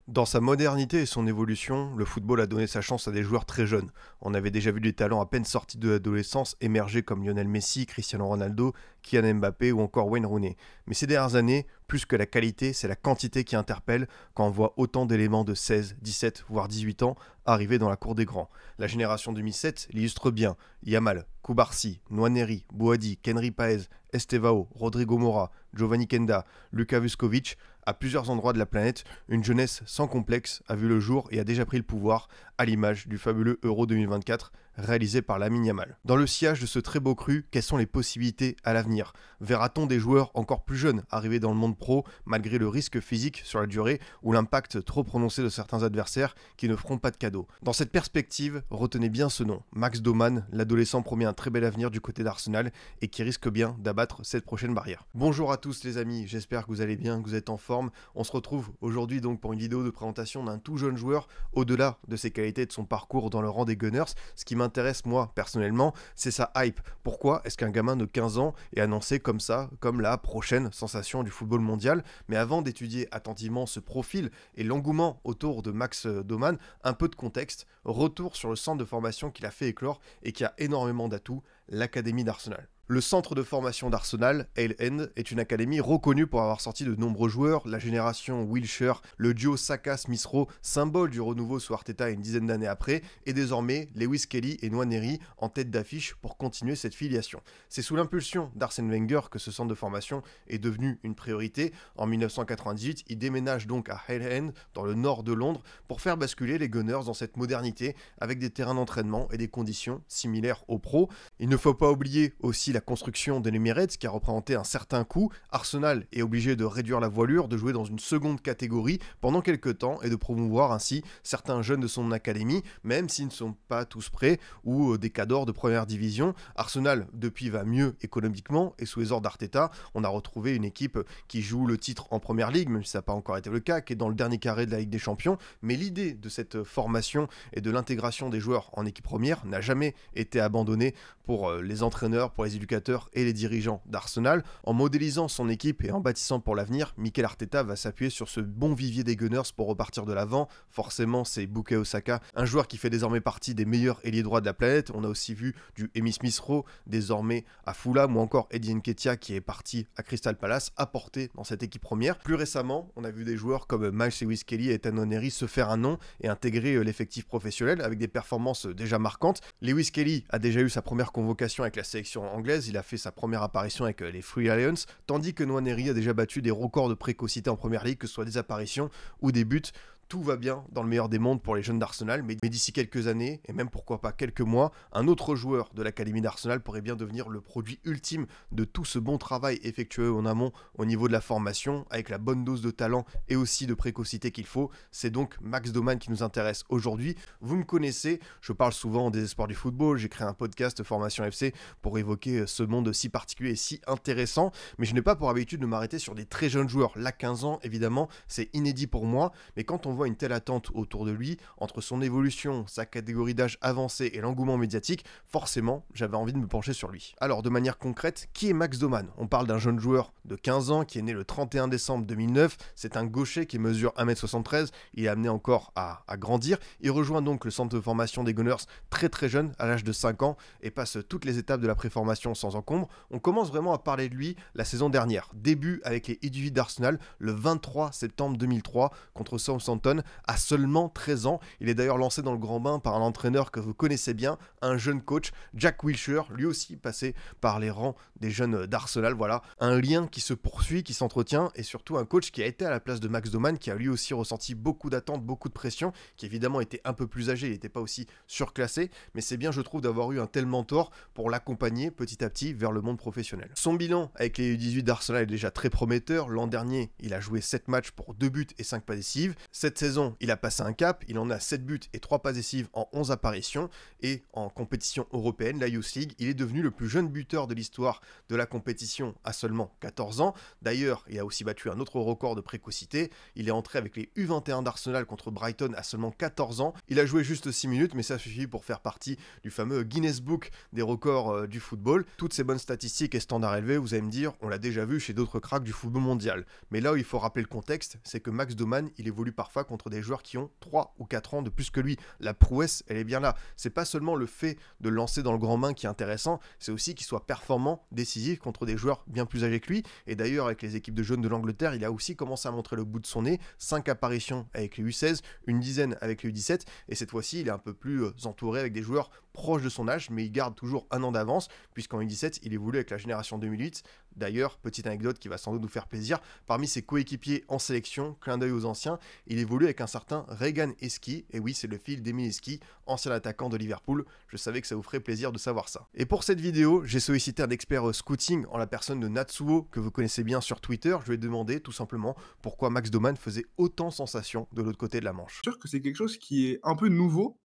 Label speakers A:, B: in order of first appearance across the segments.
A: Dans sa modernité et son évolution, le football a donné sa chance à des joueurs très jeunes. On avait déjà vu des talents à peine sortis de l'adolescence émerger comme Lionel Messi, Cristiano Ronaldo, Kylian Mbappé ou encore Wayne Rooney. Mais ces dernières années, plus que la qualité, c'est la quantité qui interpelle quand on voit autant d'éléments de 16, 17, voire 18 ans arriver dans la cour des grands. La génération 2007 l'illustre bien. Yamal, Koubarsi, Nwaneri, Boadi, Kenry Paez, Estevao, Rodrigo Mora, Giovanni Kenda, Luka Vuskovic. À plusieurs endroits de la planète, une jeunesse sans complexe a vu le jour et a déjà pris le pouvoir, à l'image du fabuleux Euro 2024 réalisé par Lamine Yamal. Dans le sillage de ce très beau cru, quelles sont les possibilités à l'avenir? Verra-t-on des joueurs encore plus jeunes arriver dans le monde pro malgré le risque physique sur la durée ou l'impact trop prononcé de certains adversaires qui ne feront pas de cadeaux? Dans cette perspective, retenez bien ce nom. Max Doman, l'adolescent promet un très bel avenir du côté d'Arsenal et qui risque bien d'abattre cette prochaine barrière. Bonjour à tous les amis, j'espère que vous allez bien, que vous êtes en forme. On se retrouve aujourd'hui donc pour une vidéo de présentation d'un tout jeune joueur au-delà de ses qualités et de son parcours dans le rang des Gunners. Ce qui m'intéresse moi personnellement, c'est sa hype. Pourquoi est-ce qu'un gamin de 15 ans est annoncé comme ça, comme la prochaine sensation du football mondial? Mais avant d'étudier attentivement ce profil et l'engouement autour de Max Doman, un peu de contexte, retour sur le centre de formation qu'il a fait éclore et qui a énormément d'atouts, l'Académie d'Arsenal. Le centre de formation d'Arsenal, Ale End, est une académie reconnue pour avoir sorti de nombreux joueurs, la génération Wilshere, le duo Saka-Smith Rowe, symbole du renouveau sous Arteta une dizaine d'années après, et désormais Lewis Kelly et Nwaneri en tête d'affiche pour continuer cette filiation. C'est sous l'impulsion d'Arsène Wenger que ce centre de formation est devenu une priorité. En 1998, il déménage donc à Ale End, dans le nord de Londres, pour faire basculer les Gunners dans cette modernité avec des terrains d'entraînement et des conditions similaires aux pros. Il ne faut pas oublier aussi la construction de l'Emirates qui a représenté un certain coût. Arsenal est obligé de réduire la voilure, de jouer dans une seconde catégorie pendant quelques temps et de promouvoir ainsi certains jeunes de son académie, même s'ils ne sont pas tous prêts ou des cadors de première division. Arsenal depuis va mieux économiquement et sous les ordres d'Arteta, on a retrouvé une équipe qui joue le titre en première ligue, même si ça n'a pas encore été le cas, qui est dans le dernier carré de la Ligue des Champions. Mais l'idée de cette formation et de l'intégration des joueurs en équipe première n'a jamais été abandonnée pour les entraîneurs, pour les éducateurs et les dirigeants d'Arsenal. En modélisant son équipe et en bâtissant pour l'avenir, Mikel Arteta va s'appuyer sur ce bon vivier des Gunners pour repartir de l'avant. Forcément, c'est Bukayo Saka, un joueur qui fait désormais partie des meilleurs ailiers droits de la planète. On a aussi vu du Emile Smith Rowe, désormais à Fulham, ou encore Eddie Nketiah qui est parti à Crystal Palace, apporté dans cette équipe première. Plus récemment, on a vu des joueurs comme Miles Lewis Kelly et Ethan Nwaneri se faire un nom et intégrer l'effectif professionnel avec des performances déjà marquantes. Lewis Kelly a déjà eu sa première convocation avec la sélection anglaise, il a fait sa première apparition avec les Free Lions, tandis que Nwaneri a déjà battu des records de précocité en première ligue, que ce soit des apparitions ou des buts. Tout va bien dans le meilleur des mondes pour les jeunes d'Arsenal, mais d'ici quelques années, et même pourquoi pas quelques mois, un autre joueur de l'Académie d'Arsenal pourrait bien devenir le produit ultime de tout ce bon travail effectué en amont au niveau de la formation, avec la bonne dose de talent et aussi de précocité qu'il faut. C'est donc Max Doman qui nous intéresse aujourd'hui. Vous me connaissez, je parle souvent des espoirs du football, j'ai créé un podcast Formation FC pour évoquer ce monde si particulier et si intéressant, mais je n'ai pas pour habitude de m'arrêter sur des très jeunes joueurs. Là, 15 ans, évidemment, c'est inédit pour moi, mais quand on voit une telle attente autour de lui, entre son évolution, sa catégorie d'âge avancée et l'engouement médiatique, forcément, j'avais envie de me pencher sur lui. Alors, de manière concrète, qui est Max Doman? On parle d'un jeune joueur de 15 ans qui est né le 31 décembre 2009. C'est un gaucher qui mesure 1m73. Il est amené encore à grandir. Il rejoint donc le centre de formation des Gunners très très jeune, à l'âge de 5 ans, et passe toutes les étapes de la préformation sans encombre. On commence vraiment à parler de lui la saison dernière. Début avec les U18 d'Arsenal le 23 septembre 2003 contre Southampton à seulement 13 ans. Il est d'ailleurs lancé dans le grand bain par un entraîneur que vous connaissez bien, un jeune coach, Jack Wilshere, lui aussi passé par les rangs des jeunes d'Arsenal. Voilà, un lien qui se poursuit, qui s'entretient, et surtout un coach qui a été à la place de Max Doman, qui a lui aussi ressenti beaucoup d'attentes, beaucoup de pression, qui évidemment était un peu plus âgé, il n'était pas aussi surclassé, mais c'est bien, je trouve, d'avoir eu un tel mentor pour l'accompagner petit à petit vers le monde professionnel. Son bilan avec les U18 d'Arsenal est déjà très prometteur. L'an dernier, il a joué 7 matchs pour 2 buts et 5 passes décisives. Cette saison, il a passé un cap, il en a 7 buts et 3 passes décisives en 11 apparitions, et en compétition européenne, la Youth League, il est devenu le plus jeune buteur de l'histoire de la compétition à seulement 14 ans. D'ailleurs, il a aussi battu un autre record de précocité, il est entré avec les U21 d'Arsenal contre Brighton à seulement 14 ans. Il a joué juste 6 minutes, mais ça suffit pour faire partie du fameux Guinness Book des records du football. Toutes ces bonnes statistiques et standards élevés, vous allez me dire, on l'a déjà vu chez d'autres cracks du football mondial. Mais là où il faut rappeler le contexte, c'est que Max Doman, il évolue parfois contre des joueurs qui ont 3 ou 4 ans de plus que lui. La prouesse, elle est bien là. C'est pas seulement le fait de le lancer dans le grand bain qui est intéressant, c'est aussi qu'il soit performant, décisif contre des joueurs bien plus âgés que lui. Et d'ailleurs, avec les équipes de jeunes de l'Angleterre, il a aussi commencé à montrer le bout de son nez. 5 apparitions avec les U16, une dizaine avec les U17, et cette fois-ci, il est un peu plus entouré avec des joueurs proches de son âge, mais il garde toujours un an d'avance, puisqu'en U17, il évolue avec la génération 2008. D'ailleurs, petite anecdote qui va sans doute nous faire plaisir, parmi ses coéquipiers en sélection, clin d'œil aux anciens, il évolue avec un certain Regan Heskey, et oui, c'est le fils d'Emile Heskey, ancien attaquant de Liverpool. Je savais que ça vous ferait plaisir de savoir ça. Et pour cette vidéo, j'ai sollicité un expert scouting en la personne de Natsuo, que vous connaissez bien sur Twitter. Je lui ai demandé tout simplement pourquoi Max Doman faisait autant sensation de l'autre côté de la Manche.
B: C'est sûr que c'est quelque chose qui est un peu nouveau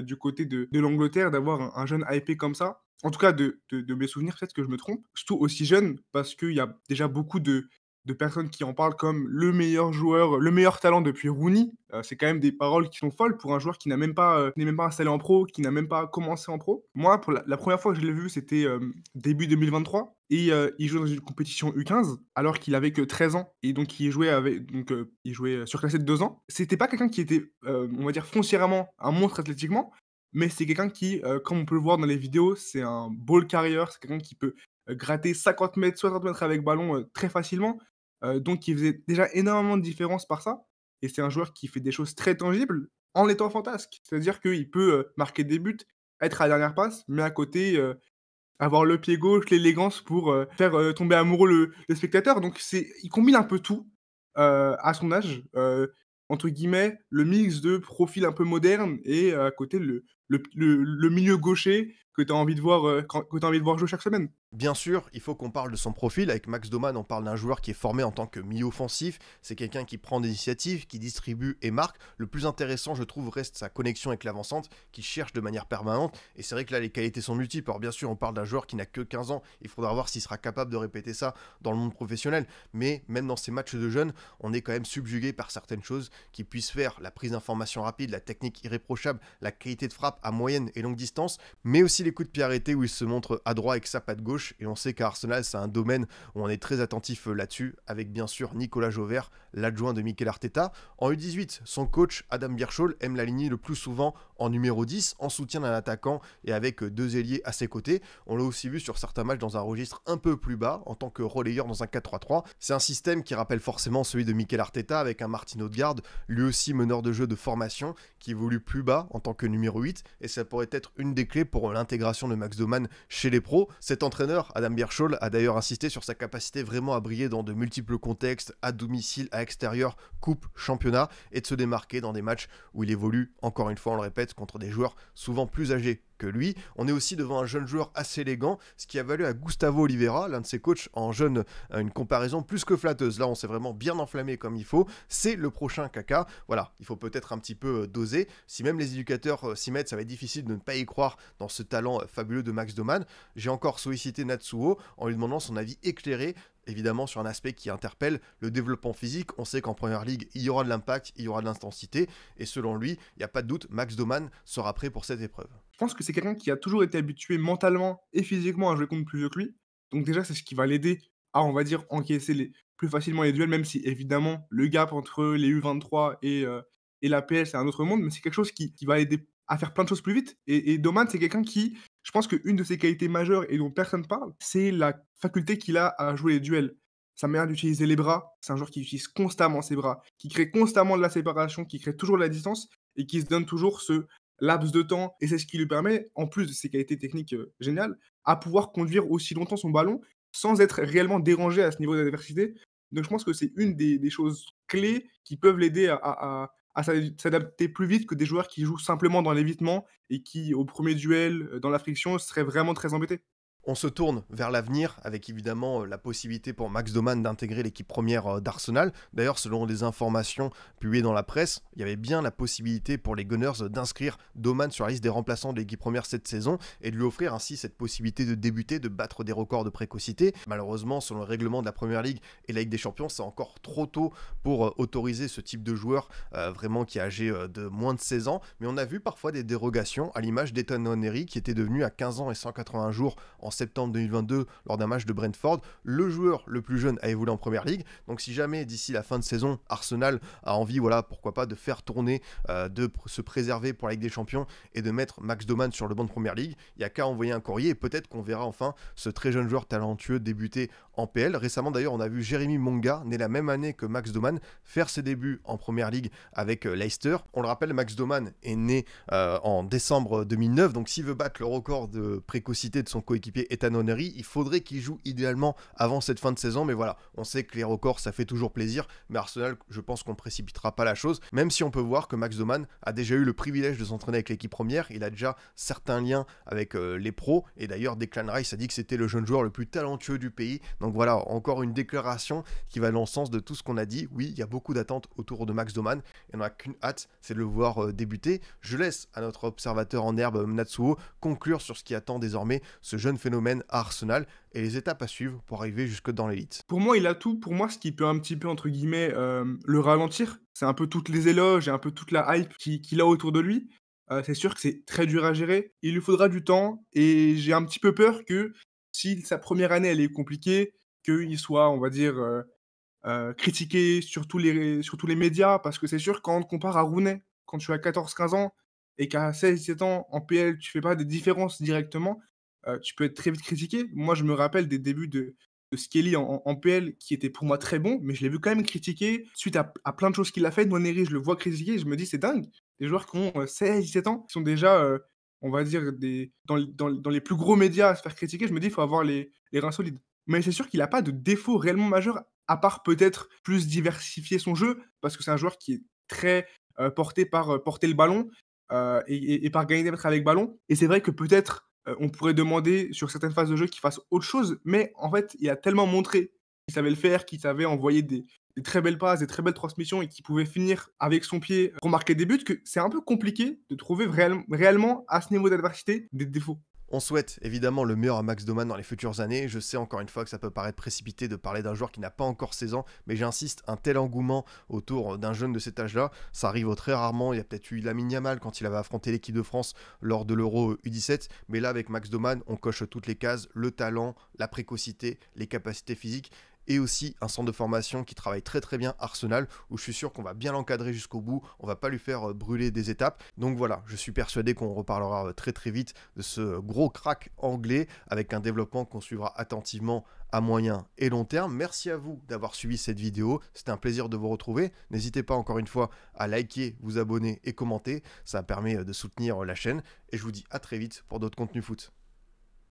B: du côté de l'Angleterre, d'avoir un jeune hypé comme ça. En tout cas, de mes souvenirs, peut-être que je me trompe. Surtout aussi jeune, parce qu'il y a déjà beaucoup de personnes qui en parlent comme le meilleur joueur, le meilleur talent depuis Rooney. C'est quand même des paroles qui sont folles pour un joueur qui n'est même pas installé en pro, qui n'a même pas commencé en pro. Moi, pour la première fois que je l'ai vu, c'était début 2023. Et il jouait dans une compétition U15 alors qu'il avait que 13 ans. Et donc, il jouait surclassé de 2 ans. C'était pas quelqu'un qui était, on va dire, foncièrement un monstre athlétiquement, mais c'est quelqu'un qui, comme on peut le voir dans les vidéos, c'est un ball carrier. C'est quelqu'un qui peut gratter 50 mètres, 60 mètres avec ballon très facilement. Donc, il faisait déjà énormément de différence par ça. Et c'est un joueur qui fait des choses très tangibles en étant fantasque. C'est-à-dire qu'il peut marquer des buts, être à la dernière passe, mais à côté, avoir le pied gauche, l'élégance pour faire tomber amoureux le spectateur. Donc, il combine un peu tout à son âge. Entre guillemets, le mix de profil un peu moderne et à côté le milieu gaucher que tu as envie de voir, que tu envie de voir jouer chaque semaine.
A: Bien sûr, il faut qu'on parle de son profil. Avec Max Doman, on parle d'un joueur qui est formé en tant que milieu offensif. C'est quelqu'un qui prend des initiatives, qui distribue et marque. Le plus intéressant, je trouve, reste sa connexion avec l'avancante, qui cherche de manière permanente. Et c'est vrai que là, les qualités sont multiples. Alors bien sûr, on parle d'un joueur qui n'a que 15 ans. Il faudra voir s'il sera capable de répéter ça dans le monde professionnel. Mais même dans ces matchs de jeunes, on est quand même subjugué par certaines choses qui puissent faire la prise d'information rapide, la technique irréprochable, la qualité de frappe à moyenne et longue distance, mais aussi les coups de pied arrêtés où il se montre adroit avec sa patte gauche. Et on sait qu'à Arsenal, c'est un domaine où on est très attentif là-dessus, avec bien sûr Nicolas Jauvert, l'adjoint de Mikel Arteta. En U18, son coach Adam Birchall aime l'aligner le plus souvent en numéro 10, en soutien d'un attaquant et avec deux ailiers à ses côtés. On l'a aussi vu sur certains matchs dans un registre un peu plus bas, en tant que relayeur dans un 4-3-3. C'est un système qui rappelle forcément celui de Mikel Arteta, avec un Martin Odegaard, lui aussi meneur de jeu de formation, qui évolue plus bas en tant que numéro 8, et ça pourrait être une des clés pour l'intégration de Max Doman chez les pros. Cet entraîneur, Adam Birchall, a d'ailleurs insisté sur sa capacité vraiment à briller dans de multiples contextes, à domicile, à extérieur, coupe, championnat, et de se démarquer dans des matchs où il évolue, encore une fois on le répète, contre des joueurs souvent plus âgés que lui. On est aussi devant un jeune joueur assez élégant, ce qui a valu à Gustavo Oliveira, l'un de ses coachs en jeune, une comparaison plus que flatteuse. Là, on s'est vraiment bien enflammé comme il faut. C'est le prochain Kaka. Voilà, il faut peut-être un petit peu doser. Si même les éducateurs s'y mettent, ça va être difficile de ne pas y croire dans ce talent fabuleux de Max Doman. J'ai encore sollicité Natsuo en lui demandant son avis éclairé, évidemment sur un aspect qui interpelle le développement physique. On sait qu'en première ligue, il y aura de l'impact, il y aura de l'intensité, et selon lui, il n'y a pas de doute, Max Doman sera prêt pour cette épreuve.
B: Je pense que c'est quelqu'un qui a toujours été habitué mentalement et physiquement à jouer contre plus vieux que lui. Donc déjà, c'est ce qui va l'aider à, on va dire, encaisser plus facilement les duels, même si évidemment le gap entre les U23 et la PL, c'est un autre monde, mais c'est quelque chose qui va aider à faire plein de choses plus vite. Et Doman, c'est quelqu'un qui, je pense qu'une de ses qualités majeures et dont personne parle, c'est la faculté qu'il a à jouer les duels. Sa manière d'utiliser les bras, c'est un joueur qui utilise constamment ses bras, qui crée constamment de la séparation, qui crée toujours de la distance et qui se donne toujours ce laps de temps, et c'est ce qui lui permet, en plus de ses qualités techniques géniales, à pouvoir conduire aussi longtemps son ballon sans être réellement dérangé à ce niveau d'adversité. Donc je pense que c'est une des choses clés qui peuvent l'aider à s'adapter plus vite que des joueurs qui jouent simplement dans l'évitement et qui, au premier duel, dans la friction, seraient vraiment très embêtés.
A: On se tourne vers l'avenir avec évidemment la possibilité pour Max Doman d'intégrer l'équipe première d'Arsenal. D'ailleurs, selon les informations publiées dans la presse, il y avait bien la possibilité pour les Gunners d'inscrire Doman sur la liste des remplaçants de l'équipe première cette saison et de lui offrir ainsi cette possibilité de débuter, de battre des records de précocité. Malheureusement, selon le règlement de la Première Ligue et la Ligue des Champions, c'est encore trop tôt pour autoriser ce type de joueur vraiment qui est âgé de moins de 16 ans. Mais on a vu parfois des dérogations à l'image d'Ethan Nwaneri qui était devenu à 15 ans et 180 jours en en septembre 2022 lors d'un match de Brentford. Le joueur le plus jeune a évolué en Première Ligue. Donc si jamais d'ici la fin de saison, Arsenal a envie, voilà, pourquoi pas, de faire tourner, se préserver pour la Ligue des Champions et de mettre Max Doman sur le banc de Première Ligue, il n'y a qu'à envoyer un courrier et peut-être qu'on verra enfin ce très jeune joueur talentueux débuter en PL. Récemment d'ailleurs, on a vu Jérémy Monga, né la même année que Max Doman, faire ses débuts en Première Ligue avec Leicester. On le rappelle, Max Doman est né en décembre 2009, donc s'il veut battre le record de précocité de son coéquipier Ethan Honnery, il faudrait qu'il joue idéalement avant cette fin de saison, mais voilà, on sait que les records ça fait toujours plaisir, mais Arsenal, je pense qu'on ne précipitera pas la chose, même si on peut voir que Max Doman a déjà eu le privilège de s'entraîner avec l'équipe première, il a déjà certains liens avec les pros, et d'ailleurs Declan Rice a dit que c'était le jeune joueur le plus talentueux du pays, donc voilà, encore une déclaration qui va dans le sens de tout ce qu'on a dit. Oui, il y a beaucoup d'attentes autour de Max Doman, et on n'a qu'une hâte, c'est de le voir débuter. Je laisse à notre observateur en herbe Natsuo conclure sur ce qui attend désormais ce jeune phénomène à Arsenal et les étapes à suivre pour arriver jusque dans l'élite.
B: Pour moi, il a tout. Pour moi, ce qui peut un petit peu, entre guillemets, le ralentir, c'est un peu toutes les éloges et un peu toute la hype qu'il a autour de lui. C'est sûr que c'est très dur à gérer. Il lui faudra du temps et j'ai un petit peu peur que si sa première année, elle est compliquée, qu'il soit, on va dire, critiqué sur tous les médias. Parce que c'est sûr, quand on te compare à Rooney, quand tu as 14-15 ans et qu'à 16-17 ans, en PL, tu fais pas des différences directement, tu peux être très vite critiqué. Moi, je me rappelle des débuts de Skelly en PL qui était pour moi très bon, mais je l'ai vu quand même critiqué suite à plein de choses qu'il a fait. Nwaneri, je le vois critiquer et je me dis: «C'est dingue». Des joueurs qui ont, 16-17 ans, qui sont déjà, on va dire dans les plus gros médias à se faire critiquer. Je me dis: «Il faut avoir les reins solides». Mais c'est sûr qu'il a pas de défaut réellement majeur, à part peut-être plus diversifier son jeu, parce que c'est un joueur qui est très, porté par, porter le ballon, et par gagner des mètres avec ballon. Et c'est vrai que peut-être, on pourrait demander sur certaines phases de jeu qu'il fasse autre chose, mais en fait, il a tellement montré qu'il savait le faire, qu'il savait envoyer des très belles passes, des très belles transmissions et qu'il pouvait finir avec son pied pour marquer des buts, que c'est un peu compliqué de trouver réellement à ce niveau d'adversité des défauts.
A: On souhaite évidemment le meilleur à Max Doman dans les futures années. Je sais encore une fois que ça peut paraître précipité de parler d'un joueur qui n'a pas encore 16 ans, mais j'insiste, un tel engouement autour d'un jeune de cet âge-là, ça arrive très rarement. Il y a peut-être eu Lamine Yamal quand il avait affronté l'équipe de France lors de l'Euro U17, mais là avec Max Doman, on coche toutes les cases, le talent, la précocité, les capacités physiques, et aussi un centre de formation qui travaille très très bien, Arsenal, où je suis sûr qu'on va bien l'encadrer jusqu'au bout, on va pas lui faire brûler des étapes. Donc voilà, je suis persuadé qu'on reparlera très très vite de ce gros crack anglais avec un développement qu'on suivra attentivement à moyen et long terme. Merci à vous d'avoir suivi cette vidéo, c'était un plaisir de vous retrouver. N'hésitez pas encore une fois à liker, vous abonner et commenter, ça permet de soutenir la chaîne, et je vous dis à très vite pour d'autres contenus foot.